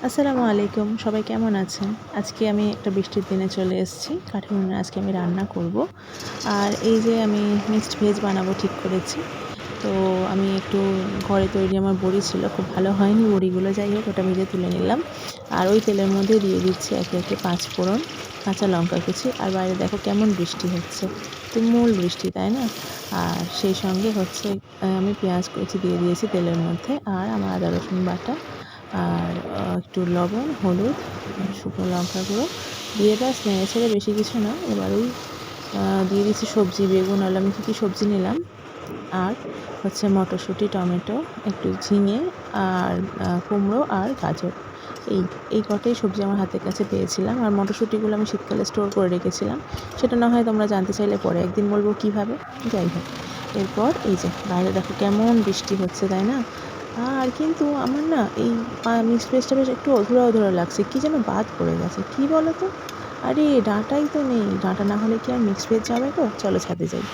আসসালামু আলাইকুম, সবাই কেমন আছেন? আজকে আমি একটা বৃষ্টির দিনে চলে এসেছি। কাঠি উনুনে আজকে আমি রান্না করব। আর এই যে আমি মিক্সড ভেজ বানাবো ঠিক করেছি। তো আমি একটু ঘরে তৈরি আমার বড়ি ছিল, খুব ভালো হয়নি বড়িগুলো, যাই হোক ওটা ভেজে তুলে নিলাম। আর ওই তেলের মধ্যে দিয়ে দিচ্ছি একে একে ৫ ফোড়ন, কাঁচা লঙ্কা কুচি। আর বাইরে দেখো কেমন বৃষ্টি হচ্ছে, তুমুল বৃষ্টি, তাই না? আর সেই সঙ্গে হচ্ছে আমি পেঁয়াজ কুচি দিয়ে দিয়েছি তেলের মধ্যে, আর আমার আদা রসুন বাটা, আর একটু লবণ, হলুদ, শুকনো লঙ্কা গুঁড়ো দিয়ে ব্যাস নেড়ে ছেড়ে, বেশি কিছু না। এবার ওই দিয়ে দিচ্ছি সবজি, বেগুন, আলু, আমি কী সবজি নিলাম, আর হচ্ছে মটরশুঁটি, টমেটো, একটু ঝিঙে, আর কুমড়ো আর গাজর। এই এই কটাই সবজি আমার হাতের কাছে পেয়েছিলাম। আর মটরশুঁটিগুলো আমি শীতকালে স্টোর করে রেখেছিলাম, সেটা না হয় তোমরা জানতে চাইলে পরে একদিন বলবো কীভাবে। যাই হোক, এরপর এই যে বাইরে দেখো কেমন বৃষ্টি হচ্ছে, তাই না? আর কিন্তু আমার না এই মিক্সড ভেজটা বেশ একটু অধুরা অধুরা লাগছে, কী যেন বাদ পড়ে গেছে, কী বলো তো? আরে ডাঁটাই তো নেই, ডাঁটা না হলে কি আর মিক্সড ভেজ যাবে গো? চলো ছাদে যাই।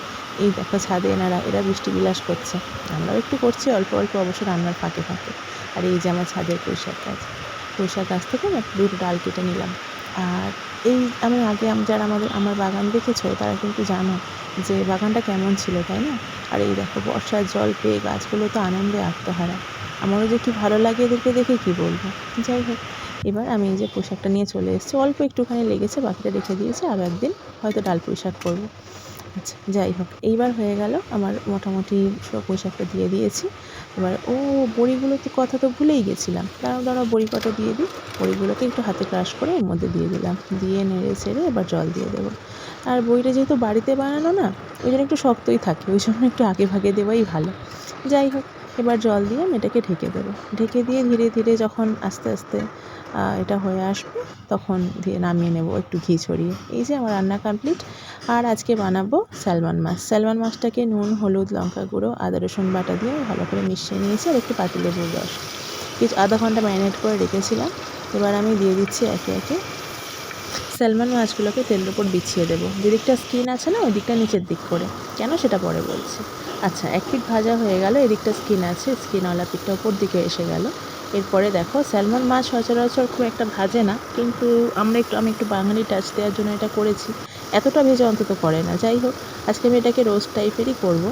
এই দেখো ছাদে এরা বৃষ্টি বিলাস করছে, আমরাও একটু করছি অল্প অল্প, অবশ্য রান্নার ফাঁকে ফাঁকে। আর এই যে আমার ছাদের পুঁইশাক গাছ থেকে আমি দুটো ডাল কেটে নিলাম। আর এই আমি আগে যারা আমার বাগান দেখেছো তারা কিন্তু জানো যে বাগানটা কেমন ছিল, তাই না? আর এই দেখো বর্ষার জল পেয়ে গাছগুলো তো আনন্দে আত্মহারা। আমারও যে কী ভালো লাগে এদেরকে দেখে, কী বলবো। যাই হোক, এবার আমি এই যে পুঁইশাকটা নিয়ে চলে এসেছি, অল্প একটুখানি লেগেছে, বাকিটা রেখে দিয়েছি, আরও একদিন হয়তো ডাল পুঁইশাক করবো। আচ্ছা, যাই হোক, এইবার হয়ে গেল আমার মোটামুটি সব পুঁইশাকটা দিয়ে দিয়েছি। এবার বড়িগুলো তো কথা তো ভুলেই গেছিলাম, দাঁড়াও বড়ি কটা দিয়ে দিই। বড়িগুলোকে একটু হাতে ক্রাশ করে এর মধ্যে দিয়ে দিলাম, দিয়ে নেড়ে ছেড়ে এবার জল দিয়ে দেবো। আর বড়িটা যেহেতু বাড়িতে বানানো না, ওই জন্য একটু শক্তই থাকে, ওই জন্য একটু আগে ভাগে দেওয়াই ভালো। যাই হোক, এবার জল দিয়ে আমি এটাকে ঢেকে দেবো। ঢেকে দিয়ে ধীরে ধীরে যখন আস্তে আস্তে এটা হয়ে আসবে, তখন দিয়ে নামিয়ে নেব একটু ঘি ছড়িয়ে। এই যে আমার রান্না কমপ্লিট। আর আজকে বানাবো স্যালমন মাছ। স্যালমন মাছটাকে নুন, হলুদ, লঙ্কা গুঁড়ো, আদা রসুন বাটা দিয়ে ভালো করে মিশিয়ে নিয়েছি, আর একটু পাতিলেবুর রস। আধা ঘন্টা ম্যারিনেট করে রেখেছিলাম। এবার আমি দিয়ে দিচ্ছি একে একে স্যালমন মাছগুলোকে তেলের উপর বিছিয়ে দেবো। যেদিকটা স্কিন আছে না, ওই দিকটা নিচের দিক করে। কেন সেটা পরে বলছি। আচ্ছা, এক পিঠ ভাজা হয়ে গেল, এদিকটা স্কিন আছে, স্কিনওয়ালা পিঠটা উপর দিকে এসে গেল। এরপরে দেখো, স্যালমন মাছ সচরাচর খুব একটা ভাজে না, কিন্তু আমি একটু বাঙালি টাচ দেওয়ার জন্য এটা করেছি। এতটা ভেজে অন্তত করে না। যাই হোক, আজকে আমি এটাকে রোস্ট টাইপেরই করব।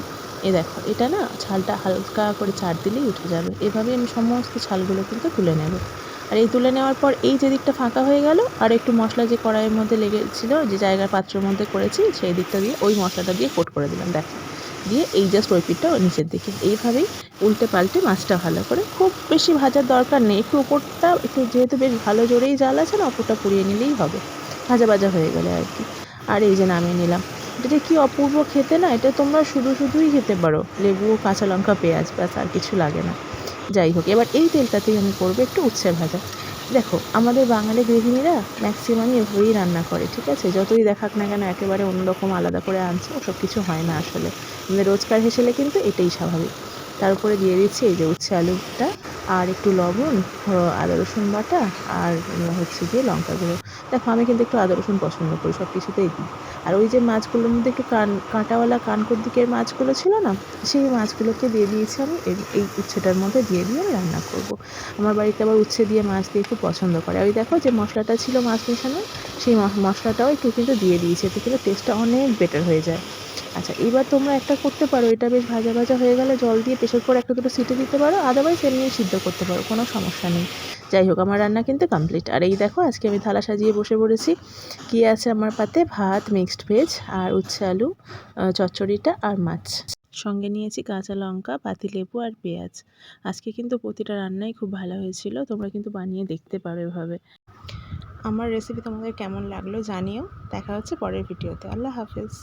দেখো, এটা না ছালটা হালকা করে চার দিলেই উঠে যাবে। এভাবেই আমি সমস্ত ছালগুলো কিন্তু তুলে নেব। আর এই তুলে নেওয়ার পর এই যে দিকটা ফাঁকা হয়ে গেল, আর একটু মশলা যে কড়াইয়ের মধ্যে লেগেছিলো, যে জায়গার পাত্রের মধ্যে করেছি, সেই দিকটা দিয়ে ওই মশলাটা দিয়ে কোট করে দিলাম, দেখো। দিয়ে এই জাস্ট ওই পিঠটা নিচের দিকে এইভাবেই উল্টে পাল্টে মাছটা ভালো করে, খুব বেশি ভাজার দরকার নেই, একটু ওপরটা একটু, যেহেতু বেশ ভালো জোরেই জাল আছে না, ওপরটা পুড়িয়ে নিলেই হবে, ভাজা ভাজা হয়ে গেলে আর কি। আর এই যে নামিয়ে নিলাম। এটা যে কী অপূর্ব খেতে না, এটা তোমরা শুধুই খেতে পারো, লেবু, কাঁচা লঙ্কা, পেঁয়াজ, ব্যাস আর কিছু লাগে না। যাই হোক, এবার এই তেলটাতেই আমি করবো একটু উচ্ছে ভাজা। দেখো, আমাদের বাঙালি গৃহিণীরা ম্যাক্সিমামই এভাবেই রান্না করে, ঠিক আছে? যতই দেখাক না কেন একেবারে অন্যরকম আলাদা করে আনছে, ওসব কিছু হয় না আসলে। আমাদের রোজকার হেসেলে কিন্তু এটাই স্বাভাবিক। তার উপরে দিয়ে দিচ্ছি এই যে উচ্ছে আলুটা, আর একটু লবণ, আদা রসুন বাটা, আর হচ্ছে গিয়ে লঙ্কা গুঁড়ো। দেখো, আমি কিন্তু একটু আদা রসুন পছন্দ করি, সব কিছুতেই দিই। আর ওই যে মাছগুলোর মধ্যে একটু কাঁটাওয়ালা কানকোর দিকের মাছগুলো ছিল না, সেই মাছগুলোকে দিয়ে দিয়েছি আমি এই উচ্ছেটার মধ্যে দিয়ে আমি রান্না করব। আমার বাড়িতে আবার উচ্ছে দিয়ে মাছ দিয়ে খুব পছন্দ করে। ওই দেখো, যে মশলাটা ছিল মাছ মেশানোর, সেই মশলাটাও একটু কিন্তু দিয়ে দিয়েছি, এতে করে টেস্টটা অনেক বেটার হয়ে যায়। আচ্ছা, এবার তোমরা একটা করতে পারো, এটা বেশ ভাজা ভাজা হয়ে গেলে জল দিয়ে প্রেসার করে একটা দুটো সিটি দিতে পারো, আদারওয়াইজ এমনি সিদ্ধ করতে পারো, কোনো সমস্যা নেই। যাই হোক, আমার রান্না কিন্তু কমপ্লিট। আর এই দেখো, আজকে আমি থালা সাজিয়ে বসে পড়েছি। কী আছে আমার পাতে? ভাত, মিক্সড ভেজ, আর উচ্ছে আলু চচ্চড়িটা, আর মাছ। সঙ্গে নিয়েছি কাঁচা লঙ্কা, পাতিলেবু, আর পেঁয়াজ। আজকে কিন্তু প্রতিটা রান্নাই খুব ভালো হয়েছিল, তোমরা কিন্তু বানিয়ে দেখতে পারো এভাবে। আমার রেসিপি তোমাদের কেমন লাগলো জানিও। দেখা হচ্ছে পরের ভিডিওতে। আল্লাহ হাফেজ।